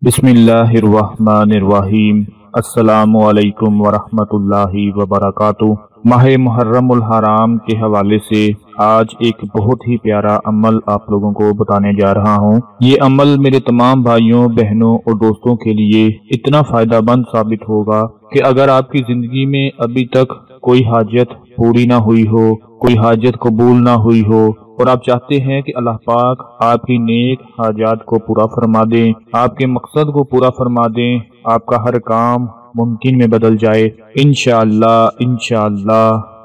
बिस्मिल्लाहिर्रहमानिर्रहीम। अस्सलामु अलैकुम वरहमतुल्लाहि वबरकातुहू। माह मुहर्रम उल हराम के हवाले से आज एक बहुत ही प्यारा अमल आप लोगों को बताने जा रहा हूँ। ये अमल मेरे तमाम भाइयों बहनों और दोस्तों के लिए इतना फायदामंद साबित होगा कि अगर आपकी जिंदगी में अभी तक कोई हाजत पूरी ना हुई हो, कोई हाजत कबूल ना हुई हो और आप चाहते हैं कि अल्लाह पाक आपकी नेक हाजात को पूरा फरमा दें, आपके मकसद को पूरा फरमा दें, आपका हर काम मुमकिन में बदल जाए, इंशाअल्लाह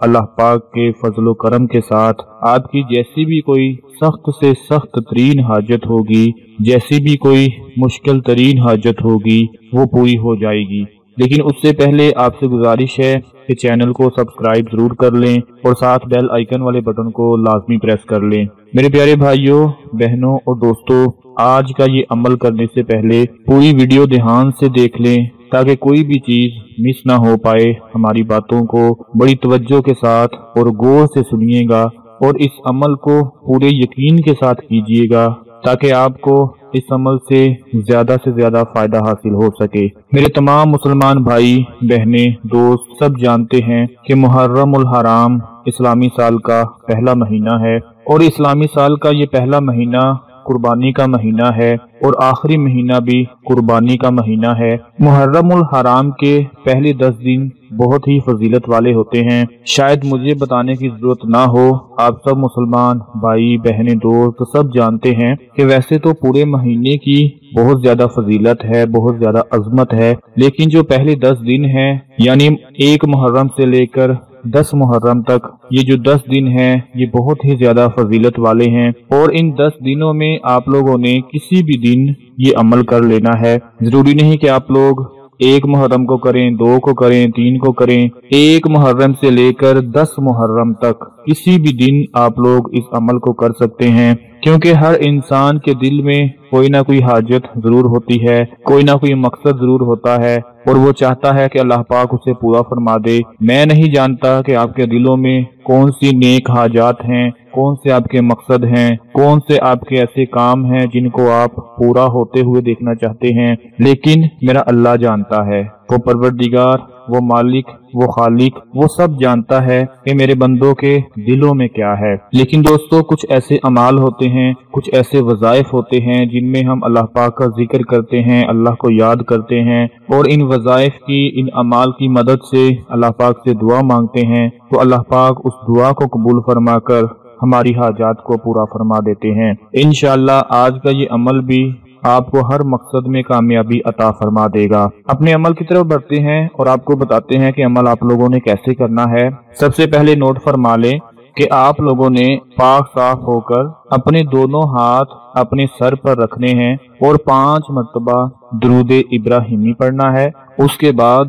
अल्लाह पाक के फजलो करम के साथ आपकी जैसी भी कोई सख्त से सख्त तरीन हाजत होगी, जैसी भी कोई मुश्किल तरीन हाजत होगी, वो पूरी हो जाएगी। लेकिन उससे पहले आपसे गुजारिश है कि चैनल को सब्सक्राइब जरूर कर लें और साथ बेल आइकन वाले बटन को लाजमी प्रेस कर लें। मेरे प्यारे भाइयों बहनों और दोस्तों, आज का ये अमल करने से पहले पूरी वीडियो ध्यान से देख लें ताकि कोई भी चीज मिस ना हो पाए। हमारी बातों को बड़ी तवज्जो के साथ और गौर से सुनिएगा और इस अमल को पूरे यकीन के साथ कीजिएगा ताकि आपको इस अमल से ज्यादा फायदा हासिल हो सके। मेरे तमाम मुसलमान भाई बहनें दोस्त सब जानते हैं कि मुहर्रम उल हराम इस्लामी साल का पहला महीना है और इस्लामी साल का ये पहला महीना कुर्बानी का महीना है और आखिरी महीना भी कुर्बानी का महीना है। मुहर्रम उल हराम के पहले 10 दिन बहुत ही फजीलत वाले होते हैं। शायद मुझे बताने की जरूरत ना हो, आप सब मुसलमान भाई बहनें दोस्त सब जानते हैं कि वैसे तो पूरे महीने की बहुत ज्यादा फजीलत है, बहुत ज्यादा अजमत है, लेकिन जो पहले 10 दिन हैं यानी 1 मुहर्रम से लेकर 10 मुहर्रम तक ये जो 10 दिन हैं ये बहुत ही ज्यादा फजीलत वाले हैं और इन 10 दिनों में आप लोगों ने किसी भी दिन ये अमल कर लेना है। जरूरी नहीं कि आप लोग 1 मुहर्रम को करें, 2 को करें, 3 को करें। 1 मुहर्रम से लेकर 10 मुहर्रम तक किसी भी दिन आप लोग इस अमल को कर सकते हैं, क्योंकि हर इंसान के दिल में कोई ना कोई हाजत जरूर होती है, कोई ना कोई मकसद जरूर होता है और वो चाहता है कि अल्लाह पाक उसे पूरा फरमा दे। मैं नहीं जानता कि आपके दिलों में कौन सी नेक हाजात हैं, कौन से आपके मकसद हैं, कौन से आपके ऐसे काम हैं जिनको आप पूरा होते हुए देखना चाहते हैं, लेकिन मेरा अल्लाह जानता है। वो परवरदिगार, वो मालिक, वो खालिक, वो सब जानता है कि मेरे बंदों के दिलों में क्या है। लेकिन दोस्तों कुछ ऐसे अमाल होते हैं, कुछ ऐसे वज़ाइफ होते हैं जिनमें हम अल्लाह पाक का जिक्र करते हैं, अल्लाह को याद करते हैं और इन वज़ाइफ की, इन अमाल की मदद से अल्लाह पाक से दुआ मांगते हैं, तो अल्लाह पाक उस दुआ को कबूल फरमाकर हमारी हाजात को पूरा फरमा देते हैं। इंशाअल्लाह आज का ये अमल भी आपको हर मकसद में कामयाबी अता फरमा देगा। अपने अमल की तरफ बढ़ते हैं और आपको बताते हैं कि अमल आप लोगों ने कैसे करना है। सबसे पहले नोट फरमा लें कि आप लोगों ने पाक साफ होकर अपने दोनों हाथ अपने सर पर रखने हैं और 5 मरतबा दुरूद इब्राहिमी पढ़ना है। उसके बाद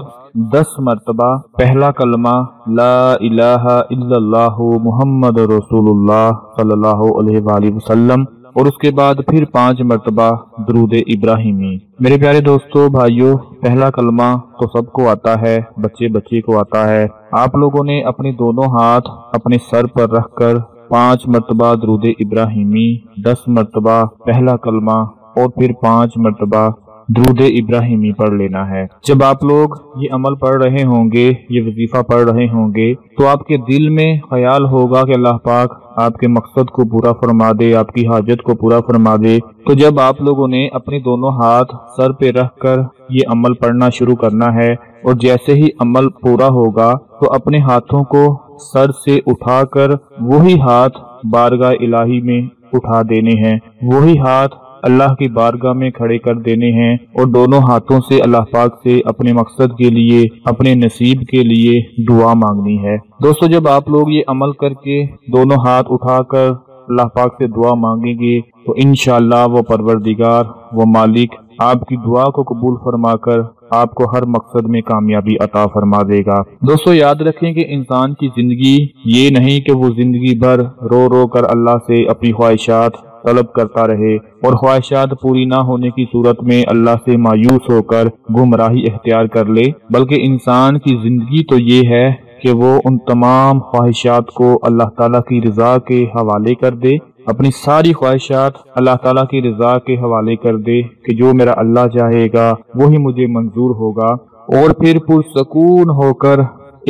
10 मरतबा पहला कलमा ला इलाहा इल्लल्लाहु मुहम्मद रसूलुल्लाह सल्लल्लाहु अलैहि वसल्लम और उसके बाद फिर 5 मरतबा दुरूद इब्राहिमी। मेरे प्यारे दोस्तों भाइयों, पहला कलमा तो सबको आता है, बच्चे बच्चे को आता है। आप लोगों ने अपने दोनों हाथ अपने सर पर रखकर 5 मरतबा दुरूद इब्राहिमी, 10 मरतबा पहला कलमा और फिर 5 मरतबा दुरूद इब्राहिमी पढ़ लेना है। जब आप लोग ये अमल पढ़ रहे होंगे, ये वजीफा पढ़ रहे होंगे, तो आपके दिल में ख्याल होगा कि अल्लाह पाक आपके मकसद को पूरा फरमा दे, आपकी हाजत को पूरा फरमा दे। तो जब आप लोगों ने अपने दोनों हाथ सर पे रखकर ये अमल पढ़ना शुरू करना है और जैसे ही अमल पूरा होगा तो अपने हाथों को सर से उठाकर वही हाथ बारगाह इलाही में उठा देने हैं, वही हाथ अल्लाह की बारगाह में खड़े कर देने हैं और दोनों हाथों से अल्लाह पाक से अपने मकसद के लिए, अपने नसीब के लिए दुआ मांगनी है। दोस्तों जब आप लोग ये अमल करके दोनों हाथ उठाकर अल्लाह पाक से दुआ मांगेंगे तो इंशाअल्लाह वो परवरदिगार, वो मालिक आपकी दुआ को कबूल फरमाकर आपको हर मकसद में कामयाबी अता फरमा देगा। दोस्तों याद रखें कि इंसान की जिंदगी ये नहीं कि वो जिंदगी भर रो रो कर अल्लाह से अपनी ख्वाहिशात तलब करता रहे और ख्वाहिशात पूरी ना होने की सूरत में अल्लाह से मायूस होकर गुमराही इख्तियार कर ले, बल्कि इंसान की जिंदगी तो ये है कि वो उन तमाम ख्वाहिशात को अल्लाह ताला की रजा के हवाले कर दे اپنی ساری خواہشات اللہ تعالیٰ کی رضا کے حوالے کر دے کہ جو میرا اللہ چاہے گا وہی مجھے منظور ہوگا، اور پھر پرسکون ہو کر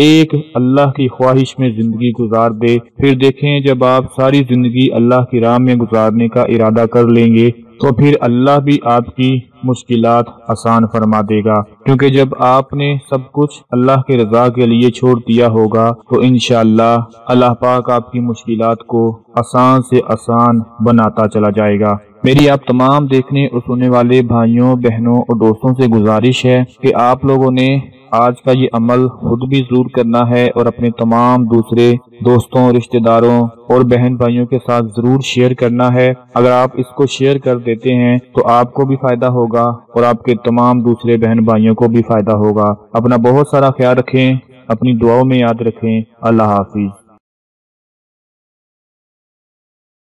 ایک اللہ کی خواہش میں زندگی گزار دے۔ پھر دیکھیں جب آپ ساری زندگی اللہ کی راہ میں گزارنے کا ارادہ کر لیں گے تو پھر اللہ بھی آپ کی مشکلات آسان فرما دے گا، کیونکہ جب آپ نے سب کچھ اللہ کے رضا کے لیے چھوڑ دیا ہوگا تو انشاءاللہ اللہ پاک آپ کی مشکلات کو آسان سے آسان بناتا چلا جائے گا۔ میری آپ تمام دیکھنے اور سننے والے بھائیوں، بہنوں اور دوستوں سے گزارش ہے کہ آپ لوگوں نے آج کا یہ عمل خود بھی ضرور کرنا ہے اور اپنے تمام دوسرے دوستوں، رشتہ داروں اور بہن بھائیوں کے ساتھ ضرور شیئر کرنا ہے۔ اگر آپ اس کو شیئر کر دیتے ہیں تو آپ کو بھی فائدہ ہوگا اور آپ کے تمام دوسرے بہن بھائیوں کو بھی فائدہ ہوگا۔ اپنا بہت سارا خیال رکھیں، اپنی دعاؤں میں یاد رکھیں۔ اللہ حافظ۔